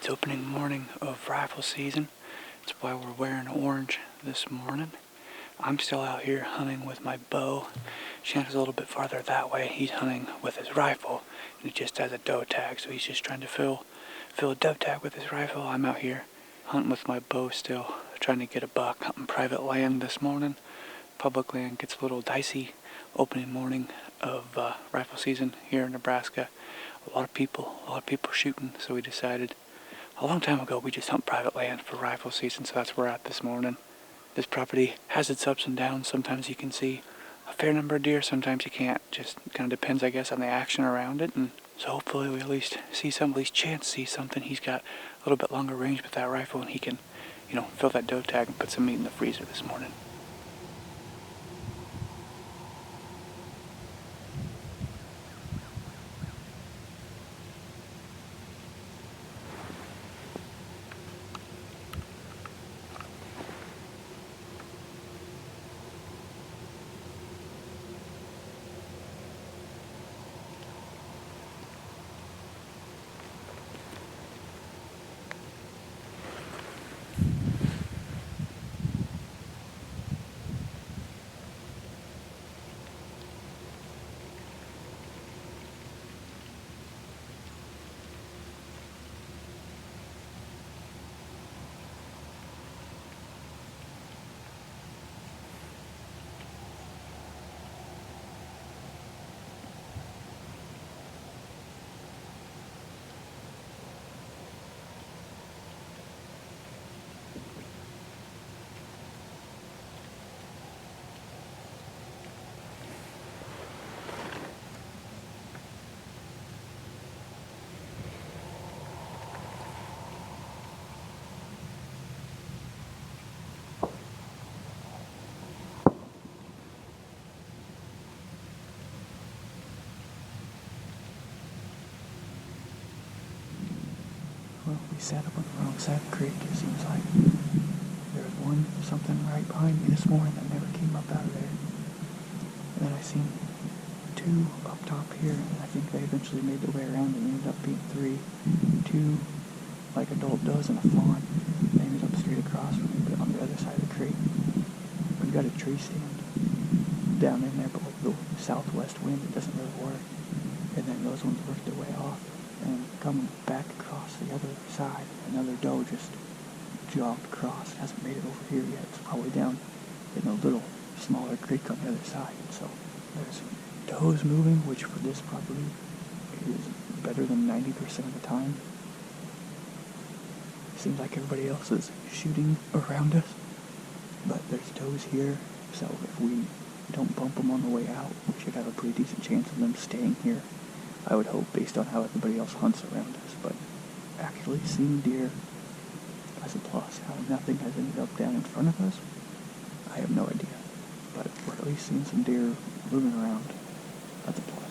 It's opening morning of rifle season. That's why we're wearing orange this morning. I'm still out here hunting with my bow. Shanna's a little bit farther that way. He's hunting with his rifle, and he just has a doe tag, so he's just trying to fill a doe tag with his rifle. I'm out here hunting with my bow still, trying to get a buck, hunting private land this morning. Public land gets a little dicey opening morning of rifle season here in Nebraska. A lot of people shooting, so we decided a long time ago we just hunt private land for rifle season, so that's where we're at this morning. This property has its ups and downs. Sometimes you can see a fair number of deer, sometimes you can't. Just kind of depends, I guess, on the action around it. And so hopefully we at least see something. He's got a little bit longer range with that rifle, and he can, fill that doe tag and put some meat in the freezer this morning. Well, we sat up on the wrong side of the creek, it seems like. There was something right behind me this morning that never came up out of there. And then I seen two up top here, and I think they eventually made their way around and ended up being three. Two, like adult does and a fawn. They ended up straight across from me, but on the other side of the creek. We've got a tree stand down in there, but with the southwest wind, it doesn't really work. And then those ones worked their way off. And coming back across the other side, another doe just jogged across. Hasn't made it over here yet. It's probably down in a little smaller creek on the other side. So there's does moving, which for this property is better than 90% of the time. Seems like everybody else is shooting around us, but there's does here, so if we don't bump them on the way out, we should have a pretty decent chance of them staying here, I would hope, based on how everybody else hunts around us. But actually seeing deer as a plus. How nothing has ended up down in front of us, I have no idea, but we're at least seeing some deer moving around. That's a plus.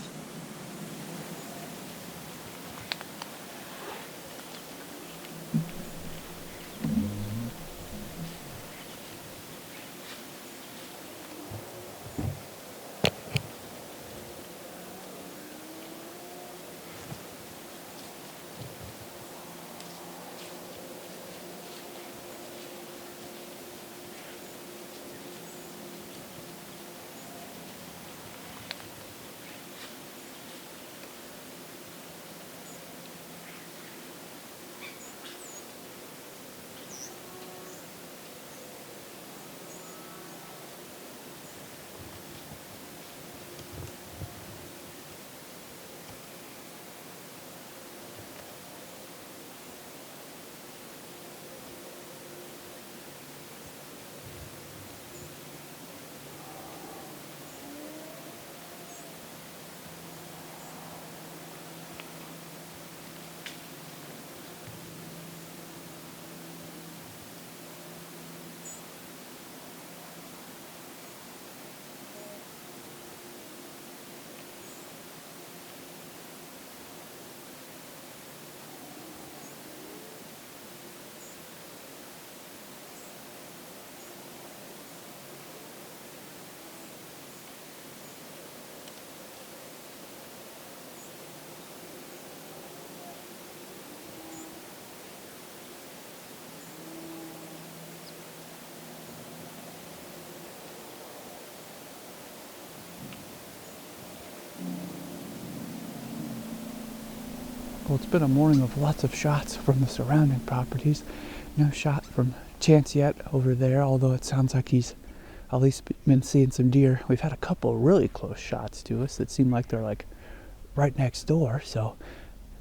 Well, it's been a morning of lots of shots from the surrounding properties. No shot from Chance yet over there, although it sounds like he's at least been seeing some deer. We've had a couple really close shots to us that seem like they're like right next door, so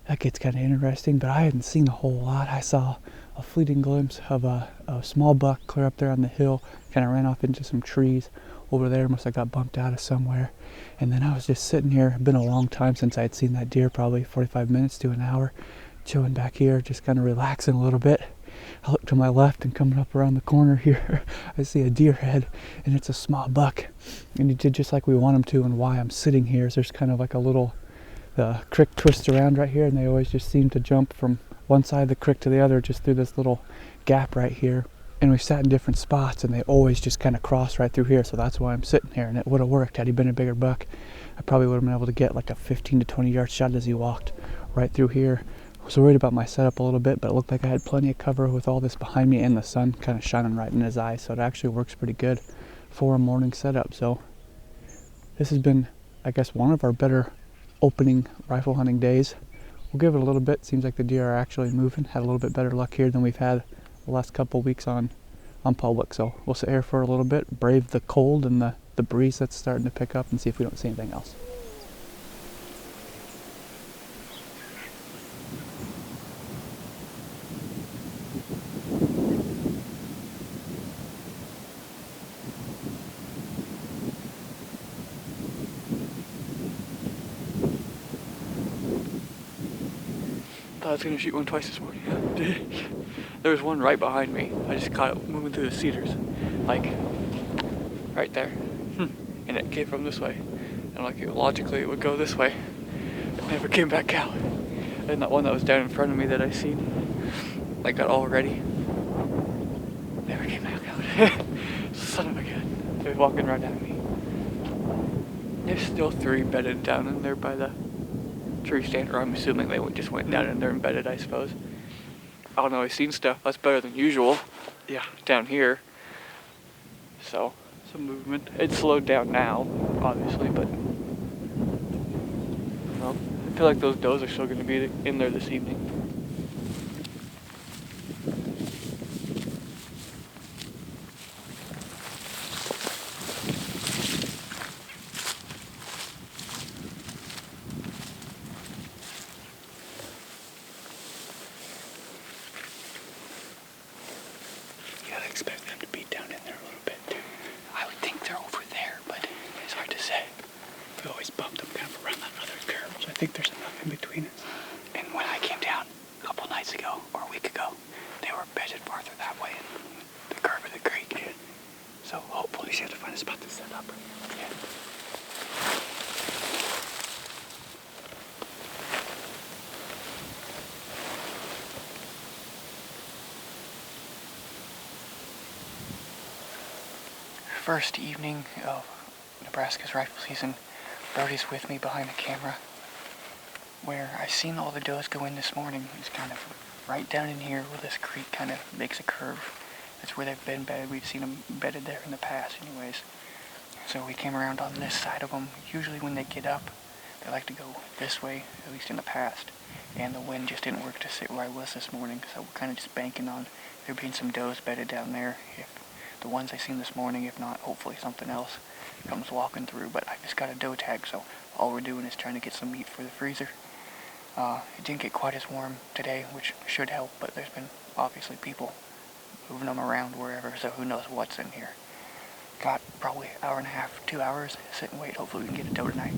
that gets kind of interesting, but I hadn't seen a whole lot. I saw a fleeting glimpse of a small buck clear up there on the hill, kind of ran off into some trees over there, must have got bumped out of somewhere. And then I was just sitting here. It's been a long time since I'd seen that deer, probably 45 minutes to an hour, chilling back here, just kind of relaxing a little bit. I look to my left, and coming up around the corner here, I see a deer head, and it's a small buck. And he did just like we want him to, and why I'm sitting here is there's kind of like a little creek twists around right here, and they always just seem to jump from one side of the creek to the other just through this little gap right here. And we sat in different spots, and they always just kind of cross right through here, so that's why I'm sitting here. And it would have worked had he been a bigger buck. I probably would have been able to get like a 15 to 20 yard shot as he walked right through here. I was worried about my setup a little bit, but it looked like I had plenty of cover with all this behind me and the sun kind of shining right in his eyes, so it actually works pretty good for a morning setup. So this has been, I guess, one of our better opening rifle hunting days. We'll give it a little bit. Seems like the deer are actually moving. Had a little bit better luck here than we've had the last couple weeks on public. So we'll sit here for a little bit, brave the cold and the breeze that's starting to pick up, and see if we don't see anything else. I was going to shoot one twice this morning. There was one right behind me. I just caught it moving through the cedars, like right there. And it came from this way. And like logically it would go this way. It never came back out. And that one that was down in front of me that I seen, like got all ready, never came back out. Son of a gun. It was walking right at me. There's still 3 bedded down in there by the tree stand, or I'm assuming they just went down and they're embedded, I suppose. I don't know, I've seen stuff that's better than usual. Yeah, down here. So, some movement. It's slowed down now, obviously, but well, I feel like those does are still going to be in there this evening. Expect them to be down in there a little bit too. I would think they're over there, but it's hard to say. We always bump them kind of around that other curve, so I think there's enough in between us. And when I came down a couple nights ago, or a week ago, they were bedded farther that way in the curve of the creek. Yeah. So hopefully we have to find a spot to set up. Yeah. First evening of Nebraska's rifle season, Brody's with me behind the camera. Where I seen all the does go in this morning is kind of right down in here where this creek kind of makes a curve. That's where they've been bedded. We've seen them bedded there in the past anyways. So we came around on this side of them. Usually when they get up, they like to go this way, at least in the past. And the wind just didn't work to sit where I was this morning, so we're kind of just banking on there being some does bedded down there. If the ones I seen this morning, if not, hopefully something else comes walking through. But I just got a doe tag, so all we're doing is trying to get some meat for the freezer. It didn't get quite as warm today, which should help, but there's been obviously people moving them around wherever, so who knows what's in here. Got probably an hour and a half, 2 hours, sit and wait. Hopefully we can get a doe tonight.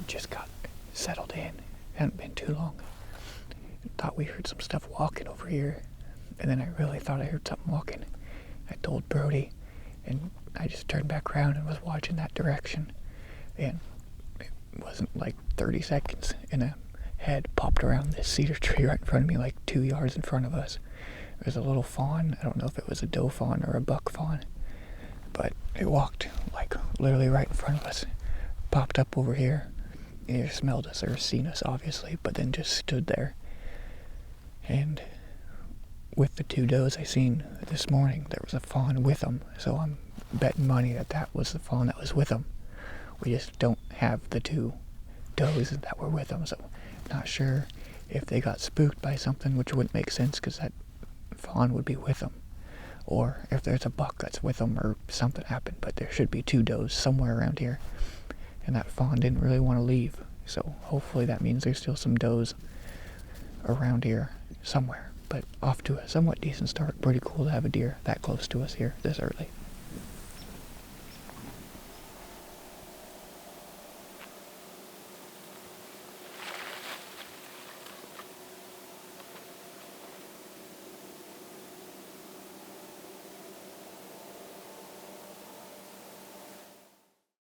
just got settled in. Hadn't been too long. Thought we heard some stuff walking over here, and then I really thought I heard something walking. I told Brody, and I just turned back around and was watching that direction, and it wasn't like 30 seconds, and a head popped around this cedar tree right in front of me, like 2 yards in front of us. There's a little fawn. I don't know if it was a doe fawn or a buck fawn, but it walked like literally right in front of us, popped up over here. It either smelled us or seen us, obviously, but then just stood there. And with the 2 does I seen this morning, there was a fawn with them, so I'm betting money that that was the fawn that was with them. We just don't have the 2 does that were with them, so not sure if they got spooked by something, which wouldn't make sense because that fawn would be with them, or if there's a buck that's with them or something happened. But there should be 2 does somewhere around here, and that fawn didn't really want to leave, so hopefully that means there's still some does around here somewhere. But off to a somewhat decent start. Pretty cool to have a deer that close to us here this early.